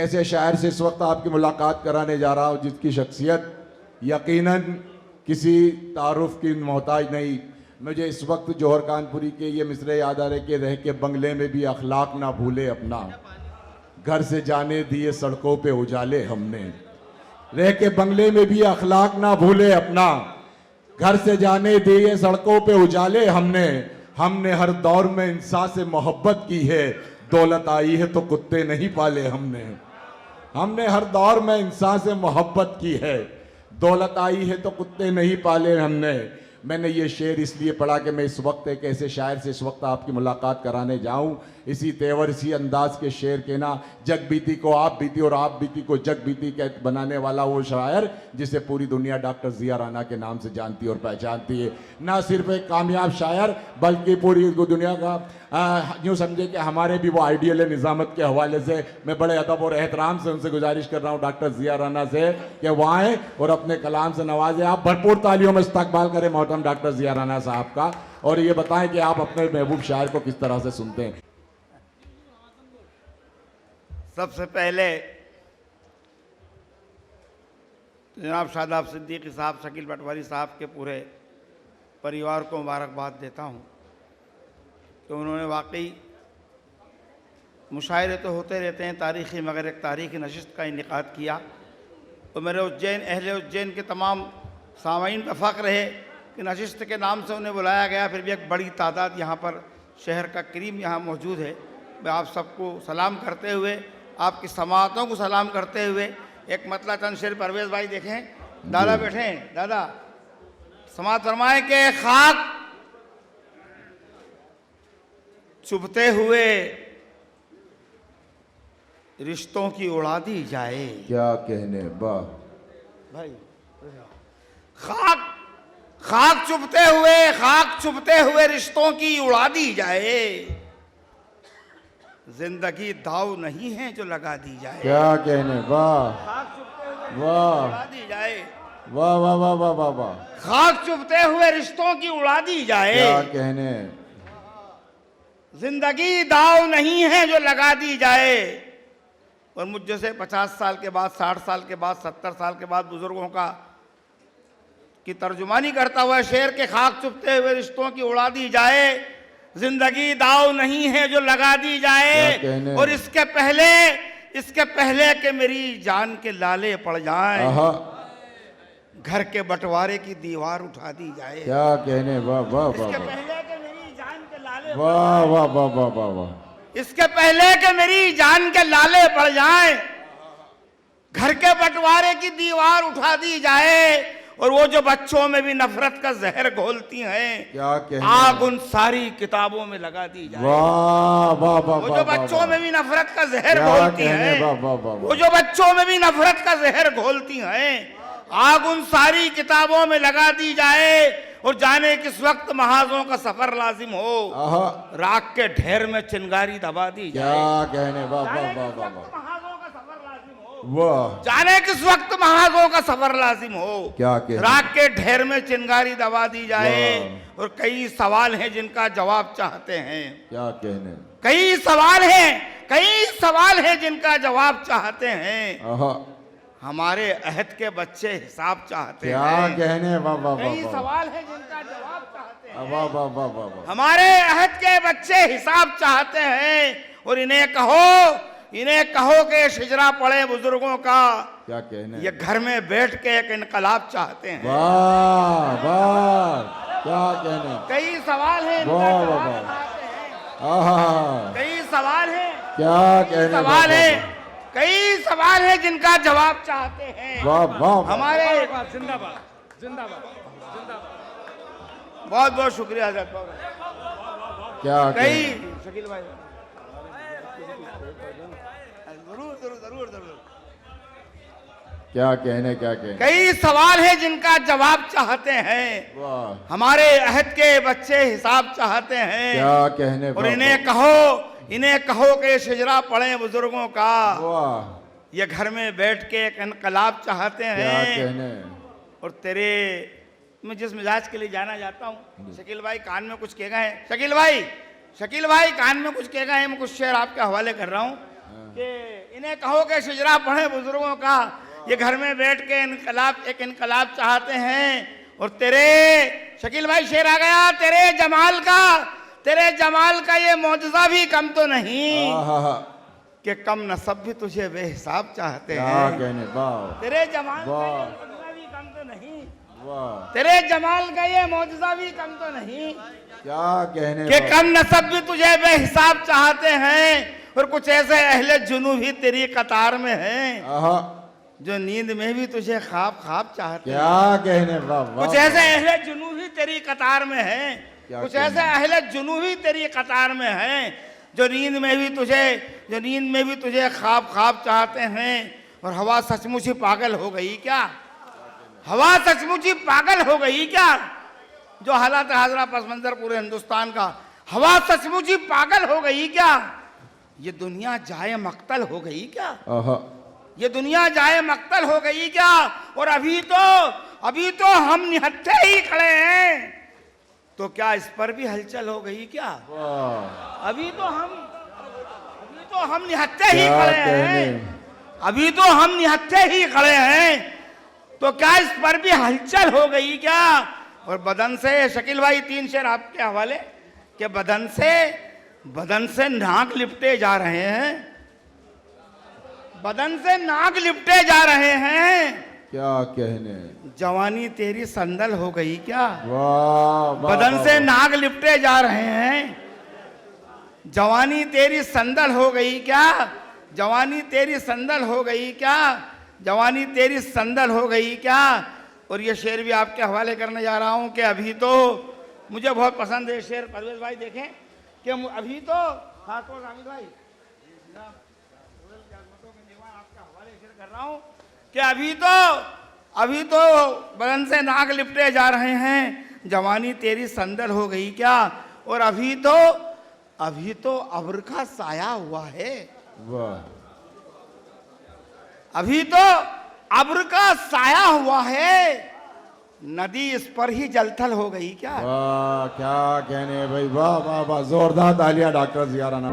ऐसे शायर से इस वक्त आपकी मुलाकात कराने जा रहा हूँ जिसकी शख्सियत यकीनन किसी तारुफ की मोहताज नहीं। मुझे इस वक्त जौहर कानपुरी के ये मिसरे याद आ रहे कि रह के बंगले में भी अखलाक ना भूले अपना, घर से जाने दिए सड़कों पे उजाले हमने। रह के बंगले में भी अखलाक ना भूले अपना, घर से जाने दिए सड़कों पे उजाले हमने। हमने हर दौर में इंसान से मोहब्बत की है, दौलत आई है तो कुत्ते नहीं पाले हमने। हमने हर दौर में इंसान से मोहब्बत की है, दौलत आई है तो कुत्ते नहीं पाले हमने। मैंने ये शेर इसलिए पढ़ा कि मैं इस वक्त एक ऐसे शायर से इस वक्त आपकी मुलाकात कराने जाऊं, इसी तेवर इसी अंदाज के शेर के ना, जग बीती को आप बीती और आप बीती को जग बीती के बनाने वाला वो शायर जिसे पूरी दुनिया डॉक्टर जिया राना के नाम से जानती और पहचानती है। ना सिर्फ एक कामयाब शायर बल्कि पूरी दुनिया का यूँ समझे कि हमारे भी वो आइडियल निज़ामत के हवाले से मैं बड़े अदब और एहतराम से उनसे गुजारिश कर रहा हूँ डॉक्टर जिया राना से कि वो आएँ और अपने कलाम से नवाजें। आप भरपूर तालियों में इस्तकबाल करें मोहतरम डॉक्टर जिया राना साहब का, और ये बताएं कि आप अपने महबूब शायर को किस तरह से सुनते हैं। सबसे पहले जनाब शादाब सिद्दीकी साहब, शकील पटवारी साहब के पूरे परिवार को मुबारकबाद देता हूँ कि उन्होंने वाकई मुशायरे तो होते रहते हैं तारीख़ी, मगर एक तारीख़ी नशिस्त का इनेकाद किया तो मेरे उज्जैन अहले उज्जैन के तमाम सामाईन का फ़ख्र है कि नशिस्त के नाम से उन्हें बुलाया गया। फिर भी एक बड़ी तादाद यहाँ पर शहर का करीम यहाँ मौजूद है। मैं आप सबको सलाम करते हुए, आपकी समाअतों को सलाम करते हुए एक मतला चंद शेर परवेज़ भाई देखें, दादा बैठे हैं, दादा समाअत फरमाएं कि खाक चुभते हुए रिश्तों की उड़ा दी जाए। क्या कहने वाह भाई, खाक चुभते हुए रिश्तों की उड़ा दी जाए। जिंदगी दाव नहीं है जो लगा दी जाए। क्या कहने वाह वाह उड़ा दी जाए। वाह वाह वाह वाह वाह वाह। खाक चुभते हुए रिश्तों की उड़ा दी जाए। क्या कहने। जिंदगी दाव नहीं है जो लगा दी जाए। और मुझ जैसे 50 साल के बाद, 60 साल के बाद, 70 साल के बाद बुजुर्गों का की तर्जुमानी करता हुआ शेर के खाक चुभते हुए रिश्तों की उड़ा दी जाए, जिंदगी दाव नहीं है जो लगा दी जाए। और इसके पहले कि मेरी जान के लाले पड़ जाएं, घर के बंटवारे की दीवार उठा दी जाए। क्या कहने वाह वाह वाह। इसके पहले कि मेरी जान के लाले वाह वाह वाह वाह वाह वाह। इसके पहले कि मेरी जान के लाले पड़ जाएं, घर के बंटवारे की दीवार उठा दी जाए। और वो जो बच्चों में भी नफरत का जहर घोलती हैं, क्या कहने। आग उन सारी किताबों में लगा दी जाए। वाह वाह वाह। वो जो बच्चों में भी नफरत का जहर घोलती हैं, वो जो बच्चों में भी नफरत का जहर घोलती हैं, आग उन सारी किताबों में लगा दी जाए। और जाने किस वक्त महाजों का सफर लाजिम हो, राख के ढेर में चिंगारी दबा दी जाए। क्या कहने वाह वाह वाह वाह वाह। वाह। जाने किस वक्त महाजों का सफर लाजिम हो, क्या कहने। राख के ढेर में चिंगारी दबा दी जाए। और कई सवाल हैं जिनका जवाब चाहते हैं। क्या कहने। कई सवाल हैं जिनका जवाब चाहते हैं। हमारे अहद के बच्चे हिसाब चाहते हैं। क्या कहने वाह वाह वाह। कई सवाल हैं जिनका जवाब चाहते हैं। वाह वाह वाह वाह वाह। हमारे अहद के बच्चे हिसाब चाहते हैं। और इन्हें कहो कि शिजरा पड़े बुजुर्गों का। क्या कहने। ये घर में बैठ के एक इनकलाब चाहते हैं। वाह वाह। क्या कहने। कई सवाल हैं वाह वाह वाह। कई सवाल हैं। क्या कहने। कई सवाल हैं जिनका जवाब चाहते हैं। वाह वाह। हमारे जिंदाबाद जिंदाबाद। बहुत बहुत शुक्रिया हजरत। क्या कई शकील भाई जरूर क्या कहने। क्या कहने। कई सवाल हैं जिनका जवाब चाहते हैं। वाह। हमारे अहद के बच्चे हिसाब चाहते हैं। क्या कहने। और इन्हें कहो कि शिजरा पड़े बुजुर्गों का। वाह। ये घर में बैठ के एक इनकलाब चाहते हैं। क्या कहने। और तेरे मैं जिस मिजाज के लिए जाना जाता हूँ, शकील भाई कान में कुछ कह गए हैं। शकील भाई कान में कुछ कह गए हैं। मैं कुछ शेर आपके हवाले कर रहा हूँ कि इन्हें कहो कि शिजरा पढ़े बुजुर्गों का, ये घर में बैठ के एक इनकलाब चाहते हैं। और तेरे शकील भाई शेर आ गया, तेरे जमाल का ये मौजज़ा भी कम तो नहीं कि कम नसब भी तुझे बेहिसाब चाहते हैं। कहने वाह तेरे जमाल का ये मौजज़ा भी कम तो नहीं, तेरे जमाल का ये मौजज़ा भी कम तो नहीं क्या कहने कि कम नसब भी तुझे बेहिसाब चाहते हैं। और कुछ ऐसे अहले जुनू भी तेरी कतार में हैं जो नींद में भी तुझे ख्वाब चाहते हैं। क्या कहने वाह कुछ ऐसे अहले जुनू भी तेरी कतार में हैं, कुछ ऐसे अहले जुनू भी तेरी कतार में हैं जो नींद में भी तुझे ख्वाब चाहते हैं। और हवा सचमुच ही पागल हो गई क्या, हवा सचमुच ही पागल हो गई क्या, जो हालात हाजरा पस मंजर पूरे हिंदुस्तान का, हवा सचमुच ही पागल हो गई क्या, ये दुनिया जाए मक्तल हो गई क्या, ये दुनिया जाए मक्तल हो गई क्या। और अभी तो हम निहत्थे ही खड़े हैं, तो क्या इस पर भी हलचल हो गई क्या। अभी तो हम निहत्थे ही खड़े हैं, अभी तो हम निहत्थे ही खड़े हैं, तो क्या इस पर भी हलचल हो गई क्या। और बदन से शकील भाई 3 शेर आपके हवाले कि बदन से नाक लिपटे जा रहे हैं, बदन से नाक लिपटे जा रहे हैं। क्या कहने, जवानी तेरी संदल हो गई क्या। वाह बदन से नाक लिपटे जा रहे हैं, जवानी तेरी संदल हो गई क्या, जवानी तेरी संदल हो गई क्या, जवानी तेरी संदल हो गई क्या। और ये शेर भी आपके हवाले करने जा रहा हूं कि अभी तो मुझे बहुत पसंद है शेर। परवेज भाई देखें कि अभी तो खासतौर हामिद भाई आपके हवाले शेर कर रहा हूं कि अभी तो बदन से नाक लिपटे जा रहे हैं, जवानी तेरी संदल हो गई क्या। और अभी तो अब्र का साया हुआ है, अभी तो अब्र का साया हुआ है, नदी इस पर ही जलथल हो गई क्या। वाह क्या कहने भाई, वाह वाह वाह, जोरदार तालियां डॉक्टर जिया राना।